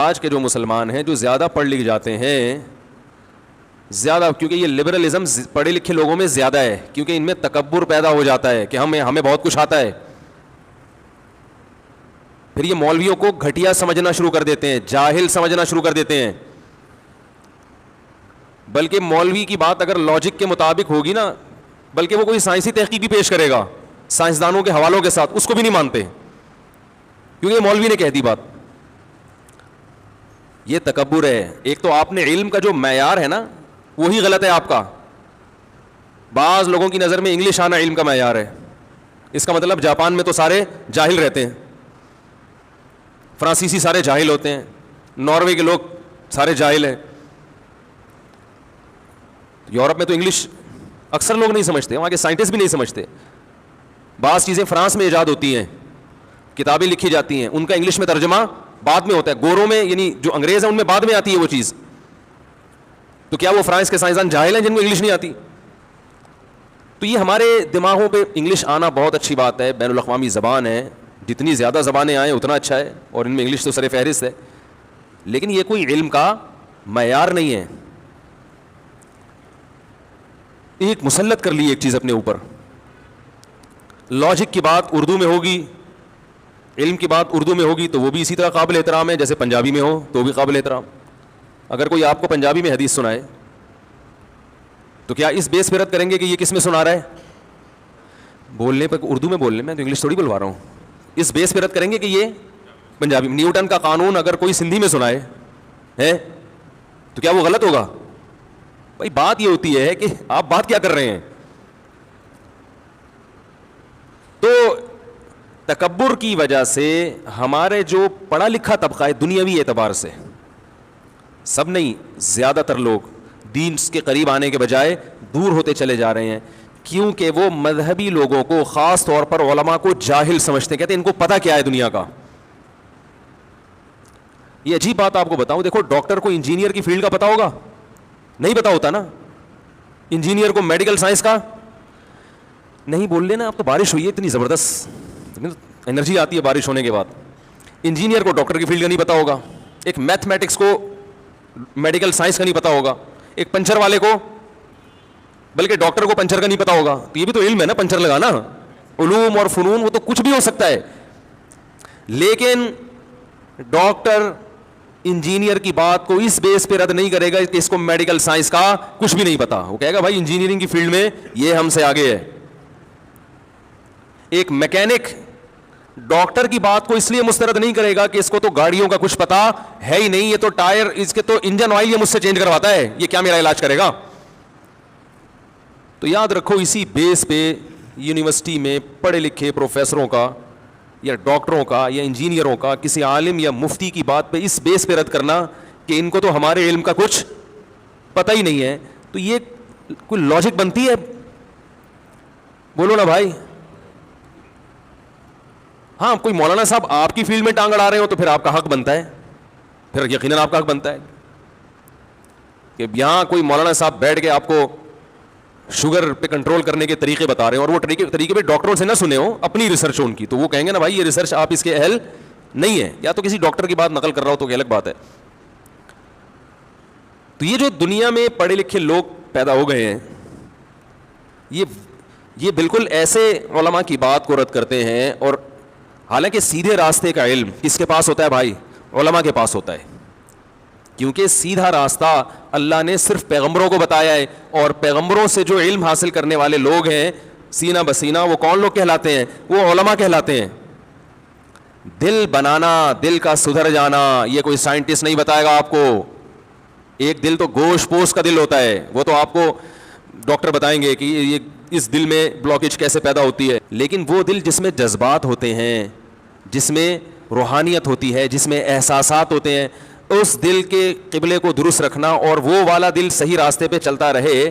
آج کے جو مسلمان ہیں جو زیادہ پڑھ لکھ جاتے ہیں زیادہ، کیونکہ یہ لبرلزم پڑھے لکھے لوگوں میں زیادہ ہے، کیونکہ ان میں تکبر پیدا ہو جاتا ہے کہ ہمیں بہت کچھ آتا ہے. پھر یہ مولویوں کو گھٹیا سمجھنا شروع کر دیتے ہیں، جاہل سمجھنا شروع کر دیتے ہیں. بلکہ مولوی کی بات اگر لاجک کے مطابق ہوگی نا، بلکہ وہ کوئی سائنسی تحقیق بھی پیش کرے گا سائنسدانوں کے حوالوں کے ساتھ، اس کو بھی نہیں مانتے کیونکہ مولوی نے کہہ دی بات. یہ تکبر ہے. ایک تو آپ نے علم کا جو معیار ہے نا وہی غلط ہے آپ کا. بعض لوگوں کی نظر میں انگلش آنا علم کا معیار ہے. اس کا مطلب جاپان میں تو سارے جاہل رہتے ہیں، فرانسیسی سارے جاہل ہوتے ہیں، ناروے کے لوگ سارے جاہل ہیں. یورپ میں تو انگلش اکثر لوگ نہیں سمجھتے، وہاں کے سائنٹسٹ بھی نہیں سمجھتے. بعض چیزیں فرانس میں ایجاد ہوتی ہیں، کتابیں لکھی جاتی ہیں، ان کا انگلش میں ترجمہ بعد میں ہوتا ہے. گوروں میں یعنی جو انگریز ہیں ان میں بعد میں آتی ہے وہ چیز. تو کیا وہ فرانس کے سائنسدان جاہل ہیں جن کو انگلش نہیں آتی؟ تو یہ ہمارے دماغوں پہ انگلش آنا بہت اچھی بات ہے، بین الاقوامی زبان ہے، جتنی زیادہ زبانیں آئیں اتنا اچھا ہے، اور ان میں انگلش تو سر فہرست ہے. لیکن یہ کوئی علم کا معیار نہیں ہے. ایک مسلط کر لی ایک چیز اپنے اوپر، لاجک کی بات اردو میں ہوگی، علم کی بات اردو میں ہوگی تو وہ بھی اسی طرح قابل احترام ہے جیسے پنجابی میں ہو تو بھی قابل احترام. اگر کوئی آپ کو پنجابی میں حدیث سنائے تو کیا اس بیس پہ رد کریں گے کہ یہ کس میں سنا رہا ہے؟ بولنے پہ اردو میں بولنے میں تو انگلش تھوڑی بلوا رہا ہوں. اس بیس پہ رد کریں گے کہ یہ پنجابی. نیوٹن کا قانون اگر کوئی سندھی میں سنائے ہے تو کیا وہ غلط ہوگا؟ بھائی بات یہ ہوتی ہے کہ آپ بات کیا کر رہے ہیں. تو تکبر کی وجہ سے ہمارے جو پڑھا لکھا طبقہ ہے دنیاوی اعتبار سے، سب نہیں زیادہ تر لوگ دین کے قریب آنے کے بجائے دور ہوتے چلے جا رہے ہیں، کیونکہ وہ مذہبی لوگوں کو خاص طور پر علماء کو جاہل سمجھتے ہیں. کہتے ہیں ان کو پتہ کیا ہے دنیا کا. یہ عجیب بات آپ کو بتاؤں، دیکھو ڈاکٹر کو انجینئر کی فیلڈ کا پتہ ہوگا؟ نہیں پتا ہوتا نا. انجینئر کو میڈیکل سائنس کا نہیں. بول لینا اب تو بارش ہوئی ہے اتنی زبردست انرجی آتی ہے بارش ہونے کے بعد. انجینئر کو ڈاکٹر کی فیلڈ کا نہیں پتا ہوگا، ایک میتھمیٹکس کو میڈیکل سائنس کا نہیں پتا ہوگا، ایک پنچر والے کو، بلکہ ڈاکٹر کو پنچر کا نہیں پتا ہوگا. تو یہ بھی تو علم ہے نا، پنچر لگانا. علوم اور فنون وہ تو کچھ بھی ہو سکتا ہے. لیکن ڈاکٹر انجینئر کی بات کو اس بیس پہ رد نہیں کرے گا کہ اس کو میڈیکل سائنس کا کچھ بھی نہیں پتا. وہ کہے گا بھائی انجینئرنگ کی فیلڈ میں یہ ہم سے آگے ہے. ایک میکینک ڈاکٹر کی بات کو اس لیے مسترد نہیں کرے گا کہ اس کو تو گاڑیوں کا کچھ پتا ہے ہی نہیں، یہ تو ٹائر، اس کے تو انجن آئل یہ مجھ سے چینج کرواتا ہے، یہ کیا میرا علاج کرے گا. تو یاد رکھو اسی بیس پہ یونیورسٹی میں پڑھے لکھے پروفیسروں کا یا ڈاکٹروں کا یا انجینئروں کا کسی عالم یا مفتی کی بات پہ اس بیس پہ رد کرنا کہ ان کو تو ہمارے علم کا کچھ پتہ ہی نہیں ہے، تو یہ کوئی لاجک بنتی ہے؟ بولو نا بھائی. ہاں کوئی مولانا صاحب آپ کی فیلڈ میں ٹانگ اڑا رہے ہو تو پھر آپ کا حق بنتا ہے، پھر یقیناً آپ کا حق بنتا ہے کہ یہاں کوئی مولانا صاحب بیٹھ کے آپ کو شوگر پہ کنٹرول کرنے کے طریقے بتا رہے ہیں، اور وہ طریقے پہ ڈاکٹروں سے نہ سنے ہو، اپنی ریسرچ ہو ان کی، تو وہ کہیں گے نا بھائی یہ ریسرچ آپ اس کے اہل نہیں ہے، یا تو کسی ڈاکٹر کی بات نقل کر رہا ہو تو یہ الگ بات ہے. تو یہ جو دنیا میں پڑھے لکھے لوگ پیدا ہو گئے ہیں یہ بالکل ایسے علماء کی بات کو رد کرتے ہیں. اور حالانکہ سیدھے راستے کا علم کس کے پاس ہوتا ہے بھائی؟ علماء کے پاس ہوتا ہے، کیونکہ سیدھا راستہ اللہ نے صرف پیغمبروں کو بتایا ہے، اور پیغمبروں سے جو علم حاصل کرنے والے لوگ ہیں سینہ بسینہ وہ کون لوگ کہلاتے ہیں؟ وہ علماء کہلاتے ہیں. دل بنانا، دل کا سدھر جانا، یہ کوئی سائنٹسٹ نہیں بتائے گا آپ کو. ایک دل تو گوشت پوش کا دل ہوتا ہے، وہ تو آپ کو ڈاکٹر بتائیں گے کہ یہ اس دل میں بلاکیج کیسے پیدا ہوتی ہے. لیکن وہ دل جس میں جذبات ہوتے ہیں، جس میں روحانیت ہوتی ہے، جس میں احساسات ہوتے ہیں، اس دل کے قبلے کو درست رکھنا اور وہ والا دل صحیح راستے پہ چلتا رہے،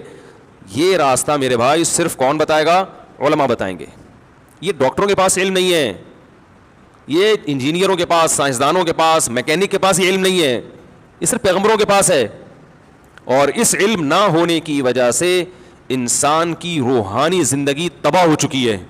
یہ راستہ میرے بھائی صرف کون بتائے گا؟ علماء بتائیں گے. یہ ڈاکٹروں کے پاس علم نہیں ہے، یہ انجینئروں کے پاس، سائنسدانوں کے پاس، میکینک کے پاس یہ علم نہیں ہے، یہ صرف پیغمبروں کے پاس ہے. اور اس علم نہ ہونے کی وجہ سے انسان کی روحانی زندگی تباہ ہو چکی ہے.